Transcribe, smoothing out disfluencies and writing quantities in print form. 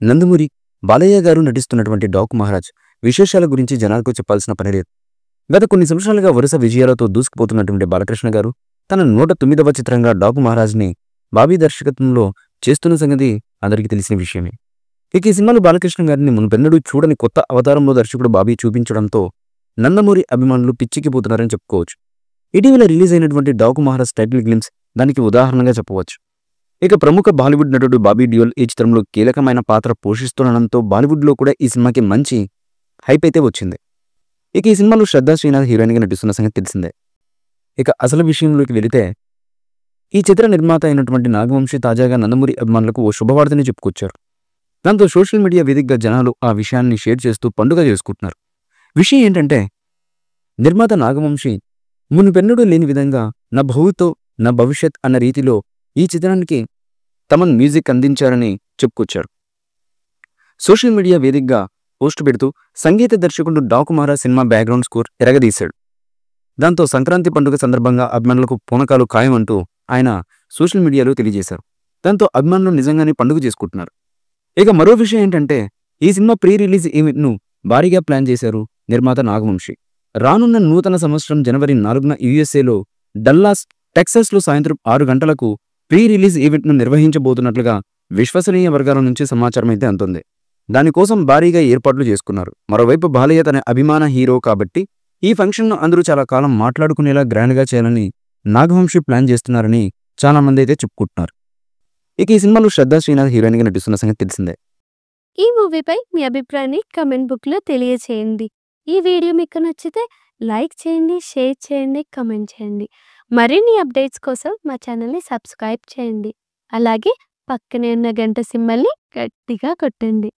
నందమూరి బాలయ్య గారు నటిస్తున్నటువంటి డాకు మహారాజ్ విశేషాల గురించి జనాలకు చెప్పాల్సిన పని లేదు. గత కొన్ని సంవత్సరాలుగా వరుస విజయాలతో దూసుకుపోతున్నటువంటి బాలకృష్ణ గారు తన 109వ చిత్రంగా డాకు మహారాజ్ని బాబీ దర్శకత్వంలో చేస్తున్న సంగతి అందరికీ తెలిసిన విషయమే. ఇక ఈ సినిమాలో బాలకృష్ణ గారిని మునుపెన్నడూ చూడని కొత్త అవతారంలో దర్శకుడు బాబీ చూపించడంతో నందమూరి అభిమానులు పిచ్చికిపోతున్నారని చెప్పుకోవచ్చు. ఇటీవల రిలీజ్ అయినటువంటి డాకు మహారాజ్ టైటిల్ గ్లిమ్స్ దానికి ఉదాహరణగా చెప్పవచ్చు. ఇక ప్రముఖ బాలీవుడ్ నటుడు బాబీ డియోల్ ఈ చిత్రంలో కీలకమైన పాత్ర పోషిస్తుండడంతో బాలీవుడ్లో కూడా ఈ సినిమాకి మంచి హైప్ అయితే వచ్చింది. ఇక ఈ సినిమాలో శ్రద్ధా శ్రీనాథ్ హీరోయిన్గా నటిస్తున్న సంగతి తెలిసిందే. ఇక అసలు విషయంలోకి వెళితే ఈ చిత్ర నిర్మాత అయినటువంటి నాగవంశీ తాజాగా నందమూరి అభిమానులకు ఓ శుభవార్తని చెప్పుకొచ్చారు. దాంతో సోషల్ మీడియా వేదికగా జనాలు ఆ విషయాన్ని షేర్ చేస్తూ పండుగ చేసుకుంటున్నారు. విషయం ఏంటంటే నిర్మాత నాగవంశీ మునుపెన్నడూ లేని విధంగా నా భవితో నా భవిష్యత్ అన్న రీతిలో ఈ చిత్రానికి తమన్ మ్యూజిక్ అందించారని చెప్పుకొచ్చారు. సోషల్ మీడియా వేదికగా పోస్టు పెడుతూ సంగీత దర్శకుడు Daaku Maharaaj cinema background score ఎరగదీశాడు. దాంతో సంక్రాంతి పండుగ సందర్భంగా అభిమానులకు పూనకాలు ఖాయమంటూ ఆయన సోషల్ మీడియాలో తెలియజేశారు. దాంతో అభిమానులు నిజంగానే పండుగ చేసుకుంటున్నారు. ఇక మరో విషయం ఏంటంటే ఈ సినిమా ప్రీ రిలీజ్ ఈవెంట్ను భారీగా ప్లాన్ చేశారు నిర్మాత నాగవంశీ. రానున్న నూతన సంవత్సరం జనవరి 4న యుఎస్ఏలో డల్లాస్ టెక్సాస్లో సాయంత్రం 6 గంటలకు ప్రీ రిలీజ్ ఈవెంట్ను నిర్వహించబోతున్నట్లుగా విశ్వసనీయ వర్గాల నుంచి సమాచారం అయితే అందుతుంది. దానికోసం భారీగా ఏర్పాట్లు చేసుకున్నారు. మరోవైపు బాలయ్య తన అభిమాన హీరో కాబట్టి ఈ ఫంక్షన్ను అందరూ చాలా కాలం మాట్లాడుకునేలా గ్రాండ్గా చేయాలని నాగవంశీ ప్లాన్ చేస్తున్నారని చాలా మంది అయితే చెప్పుకుంటున్నారు. ఇక ఈ సినిమాలో శ్రద్ధా శ్రీనాథ్ హీరోయిన్గా నటిస్తున్న సంగతి తెలిసిందే. ఈ మూవీపై మీ అభిప్రాయాన్ని కమెంట్ బుక్లో తెలియచేయండి. ఈ వీడియో మీకు నచ్చితే లైక్ చేయండి, షేర్ చేయండి, కమెంట్ చేయండి. మరిన్ని అప్డేట్స్ కోసం మా ఛానల్ని సబ్స్క్రైబ్ చేయండి. అలాగే పక్కనే ఉన్న గంట సింబల్ని గట్టిగా కొట్టండి.